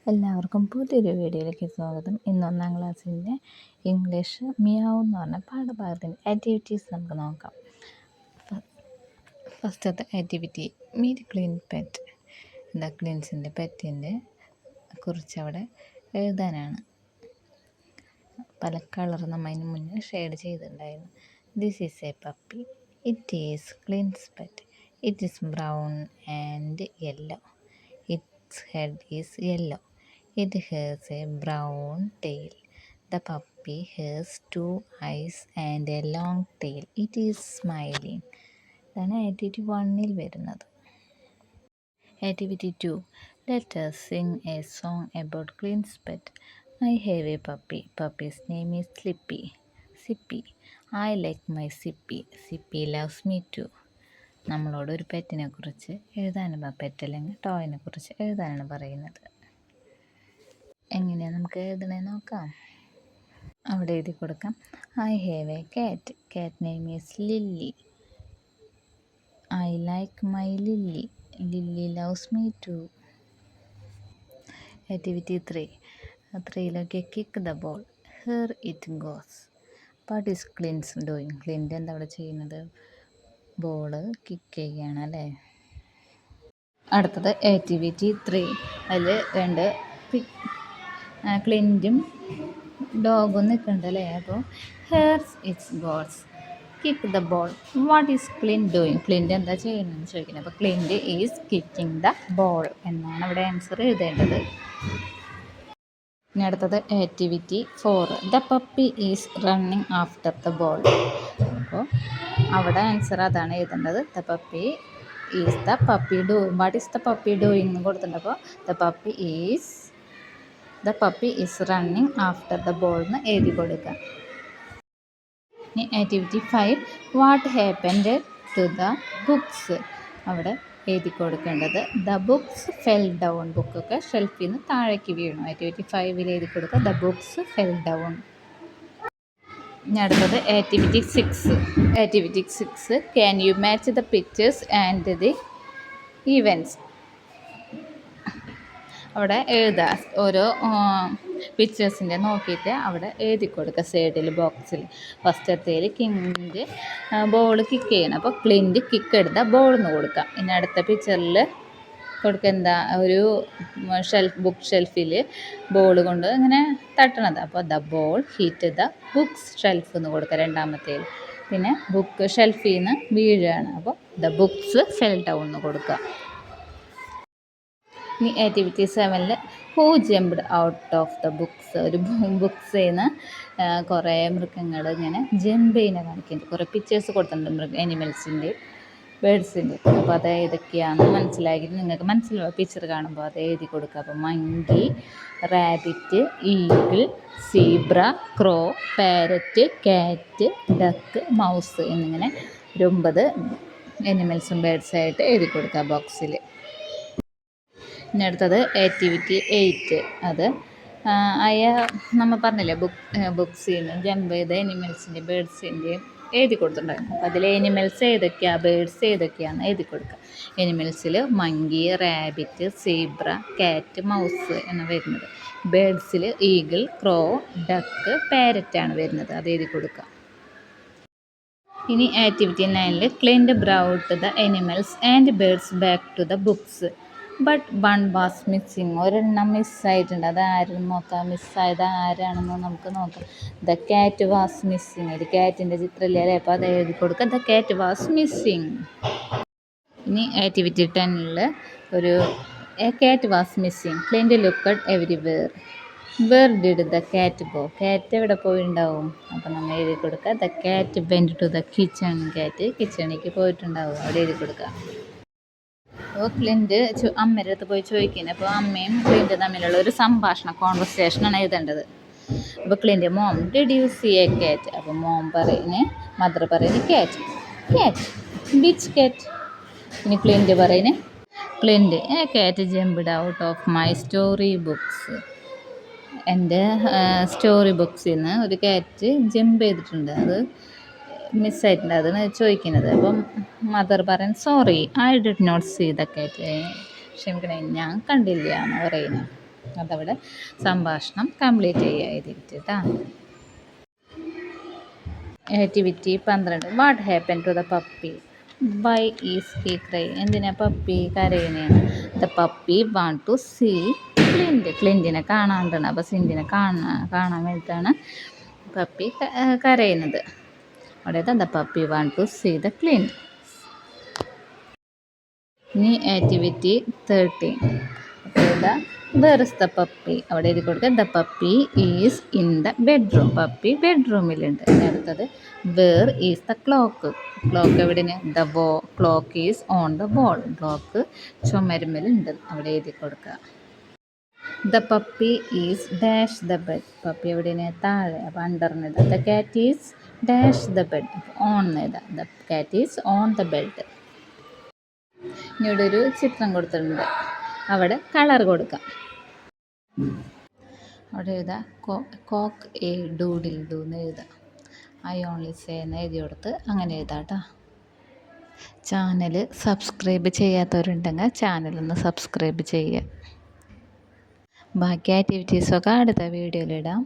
എല്ലാവർക്കും പുതിയൊരു വീഡിയോയിലേക്ക് സ്വാഗതം. ഇന്ന് 1-ാം ക്ലാസ്സിൻ്റെ ഇംഗ്ലീഷ് മിയാവ് എന്ന് പറഞ്ഞ പാഠഭാഗത്തിൻ്റെ ആക്ടിവിറ്റീസ് നമുക്ക് നോക്കാം. ഫസ്റ്റത്തെ ആക്ടിവിറ്റി മീറ്റ് ക്ലീൻ പെറ്റ്. എന്താ ക്ലീൻസിൻ്റെ പെറ്റിൻ്റെ കുറിച്ച് അവിടെ എഴുതാനാണ്. പല കളർ നമ്മൾ അതിന് മുന്നേ ഷെയ്ഡ് ചെയ്തിട്ടുണ്ടായിരുന്നു. This is A puppy. It is cleanse pet. It is brown and yellow. Its head is yellow. It has a brown tail. The puppy has 2 eyes and a long tail. It is smiling. ഇതാണ് activity 1-ൽ വരുന്നത്. Activity 2. Let us sing a song about Clean's pet. I have a puppy. Puppy's name is Slippy. Sippy. I like my Sippy. Sippy loves me too. നമ്മളോട് ഒരു പെറ്റിനെ കുറിച്ച് എഴുതാനാണ്, pet അല്ലെങ്കിൽ ടോയിനെ കുറിച്ച് എഴുതാനാണ് പറയുന്നത്. എങ്ങനെയാണ് നമുക്ക് എഴുതണേന്ന് നോക്കാം. അവിടെ എഴുതി കൊടുക്കാം. I have a cat. Cat name is Lily. I like my Lily. Lily loves me too. Activity 3. 3-ലൊക്കെ kick the ball. Here it goes. What is Clint's doing? Clint എന്താ അവിടെ ചെയ്യുന്നത്? ബോള് കിക്ക് ചെയ്യുകയാണ് അല്ലേ. അടുത്തത് ആക്ടിവിറ്റി 3. അതിൽ 2 ക്ലിൻറ്റും ഡോഗും നിൽക്കുന്നുണ്ട് അല്ലേ. അപ്പോൾ hairs it's goals. Kick the ball. What is Clint doing? Clint എന്താ ചെയ്യുന്നതെന്ന് ചോദിക്കുന്നത്. അപ്പോൾ Clint is kicking the ball എന്നാണ് അവിടെ ആൻസർ എഴുതേണ്ടത്. ഇനി അടുത്തത് activity 4. The puppy is running after the ball. അപ്പോൾ അവിടെ ആൻസർ അതാണ് എഴുതേണ്ടത്. The puppy is the puppy doing. What is the puppy doing എന്ന് കൊടുത്തിട്ടുണ്ട്. അപ്പോൾ the puppy is running after the ball എന്ന് എഴുതി കൊടുക്കുക. ഇനി activity 5. What happened to the books? അവിടെ എഴുതി കൊടുക്കേണ്ടത് ദ ബുക്സ് ഫെൽ ഡൗൺ. ബുക്കൊക്കെ ഷെൽഫിൽ നിന്ന് താഴേക്ക് വീണു. ആക്ടിവിറ്റി 5-ൽ എഴുതി കൊടുക്കുക ദ ബുക്സ് ഫെൽ ഡൗൺ. ഇനി അടുത്തത് activity 6. Activity 6. Can you match the pictures and the events? അവിടെ എഴുതുക. ഓരോ പിക്ചേഴ്സിൻ്റെ നോക്കിയിട്ട് അവിടെ എഴുതി കൊടുക്കുക സൈഡിൽ ബോക്സിൽ. ഫസ്റ്റത്തേൽ ക്ലിൻറ്റ് ബോൾ കിക്ക് ചെയ്യണം. അപ്പോൾ ക്ലിൻറ്റ് കിക്ക് എടുത്താൽ ബോൾ എന്ന് കൊടുക്കുക. ഇനി അടുത്ത പിക്ചറിൽ കൊടുക്കുക എന്താ, ഒരു ബുക്ക് ഷെൽഫിൽ ബോൾ കൊണ്ട് ഇങ്ങനെ തട്ടണത്. അപ്പോൾ the ball hit the books shelf എന്ന് കൊടുക്കുക രണ്ടാമത്തേൽ. പിന്നെ ബുക്ക് ഷെൽഫിൽ നിന്ന് വീഴുകയാണ്. അപ്പോൾ ദ ബുക്സ് ഫെൽ ഡൗൺ എന്ന് കൊടുക്കുക. ഇനി ആക്ടിവിറ്റി 7-ൽ who jumped out of the books? ഒരു ബുക്സിൽ നിന്ന് കുറേ മൃഗങ്ങൾ ഇങ്ങനെ ജമ്പ് ചെയ്യുന്ന കാണിക്കുന്നുണ്ട്. കുറേ പിക്ചേഴ്സ് കൊടുത്തിട്ടുണ്ട് ആനിമൽസിൻ്റെ, ബേഡ്സിൻ്റെ. അപ്പോൾ അത് ഏതൊക്കെയാണെന്ന് മനസ്സിലാക്കിയിട്ട് നിങ്ങൾക്ക് മനസ്സിലാവും പിക്ചർ കാണുമ്പോൾ അത് എഴുതി കൊടുക്കുക. അപ്പോൾ മങ്കി, റാബിറ്റ്, ഈഗിൾ, സീബ്ര, ക്രോ, പാരറ്റ്, കാറ്റ്, ഡക്ക്, മൗസ് എന്നിങ്ങനെ 9 ആനിമൽസും ബേഡ്സായിട്ട് എഴുതി കൊടുക്കുക ബോക്സിൽ. ഇനി അടുത്തത് ആക്ടിവിറ്റി 8. അത് നമ്മൾ പറഞ്ഞില്ലേ ബുക്സിൽ നിന്ന് ജമ്പ് ചെയ്ത ആനിമൽസിൻ്റെയും ബേഡ്സിൻ്റെയും എഴുതി കൊടുത്തിട്ടുണ്ടായിരുന്നു. അപ്പോൾ അതിൽ ആനിമൽസ് ഏതൊക്കെയാണ്, ബേഡ്സ് ഏതൊക്കെയാണെന്ന് എഴുതി കൊടുക്കുക. ആനിമൽസിൽ മങ്കി, റാബിറ്റ്, സീബ്ര, കാറ്റ്, മൗസ് എന്ന് വരുന്നത്. ബേഡ്സിൽ ഈഗിൾ, ക്രോ, ഡക്ക്, പാരറ്റാണ് വരുന്നത്. അത് എഴുതി കൊടുക്കുക. ഇനി ആക്ടിവിറ്റി 9-ൽ Clint brought the animals and birds back to the books but 1 was missing. ഒരെണ്ണം മിസ്സായിട്ടുണ്ട്. അത് ആരും നോക്കാം, മിസ്സായത് ആരാണെന്ന് നമുക്ക് നോക്കാം. The cat was missing. ഒരു കാറ്റിൻ്റെ ചിത്രമില്ലേ അല്ലേ. അപ്പോൾ അത് എഴുതി കൊടുക്കുക ദ കാറ്റ് വാസ് മിസ്സിങ്. ഇനി ആക്ടിവിറ്റി 10-ൽ ഒരു cat was missing. Clint looked everywhere. Where did the cat go? Cat എവിടെ പോയിട്ടുണ്ടാവും? അപ്പോൾ നമ്മൾ എഴുതി കൊടുക്കുക ദ കാറ്റ് വെൻറ്റ് ടു ദ കിച്ചൺ. കാറ്റ് കിച്ചണിലേക്ക് പോയിട്ടുണ്ടാവും. അവിടെ എഴുതി കൊടുക്കുക. അപ്പോൾ ക്ലിൻറ്റ് അമ്മയുടെ അടുത്ത് പോയി ചോദിക്കുന്നത്. അപ്പോൾ അമ്മയും ക്ലിൻറ്റ് തമ്മിലുള്ള ഒരു സംഭാഷണം, കോൺവെർസേഷനാണ് എഴുതേണ്ടത്. അപ്പോൾ Clint mom did you see a cat? അപ്പോൾ മോം പറയുന്നത്, മദർ പറയുന്നത് കാറ്റ്. കാറ്റ് വിച്ച് കാറ്റ്? ഇനി ക്ലിൻറ്റ് പറയുന്നത്, ക്ലിൻറ്റ് എ കാറ്റ് jumped out of my story books. എൻ്റെ സ്റ്റോറി ബുക്സിൽ നിന്ന് ഒരു കാറ്റ് ജമ്പ് ചെയ്തിട്ടുണ്ട്, അത് മിസ്സായിട്ടുണ്ട്, അതാണ് ചോദിക്കുന്നത്. അപ്പം മദർ പറയും sorry I did not see the cat. ക്ഷമിക്കണേ, ഞാൻ കണ്ടില്ല എന്ന് പറയുന്നത്. അതവിടെ സംഭാഷണം കംപ്ലീറ്റ് ചെയ്യുക എഴുതിയിട്ട് കേട്ടോ. Activity 12. What happen to the puppy? Why is he cry? എന്തിനാ പപ്പി കരയുന്നതാണ്? The puppy want to see Clint. ക്ലിൻറ്റിനെ കാണാണ്ടാണ്. അപ്പോൾ സിൻറ്റിനെ കാണാൻ വേണ്ടിയിട്ടാണ് പപ്പി കരയുന്നത്. അവിടെ the puppy want to see the Clint. ഇനി ആക്ടിവിറ്റി 13. അപ്പോൾ വേർ ഇസ് ദ പപ്പി? അവിടെ എഴുതി കൊടുക്കുക the puppy is in the bedroom. പപ്പി ബെഡ്റൂമിലുണ്ട്. അടുത്തത് where is the clock? Clock എവിടെയാണ്? Clock is on the wall. Clock ചുമരുമ്മലുണ്ട്. അവിടെ എഴുതി കൊടുക്കുക. The puppy is dash the bed. പപ്പി എവിടെയാണ്? താഴെ. അപ്പോൾ അണ്ടർന്ന് the cat is dash the bed. On the cat is on the bed. ഇവിടെ ഒരു ചിത്രം കൊടുത്തിട്ടുണ്ട്. അവിടെ കളർ കൊടുക്കാം. അവിടെ എഴുതാം കോക്ക് എ ഡൂഡിൽ ഡൂ എന്ന് എഴുതാം. ഐ ഓൺലി സേ എന്ന് എഴുതി കൊടുത്ത് അങ്ങനെ എഴുതാം കേട്ടോ. ചാനൽ സബ്സ്ക്രൈബ് ചെയ്യാത്തവരുണ്ടെങ്കിൽ ചാനലൊന്ന് സബ്സ്ക്രൈബ് ചെയ്യുക. ബാക്കി ആക്ടിവിറ്റീസൊക്കെ അടുത്ത വീഡിയോയിലിടാം.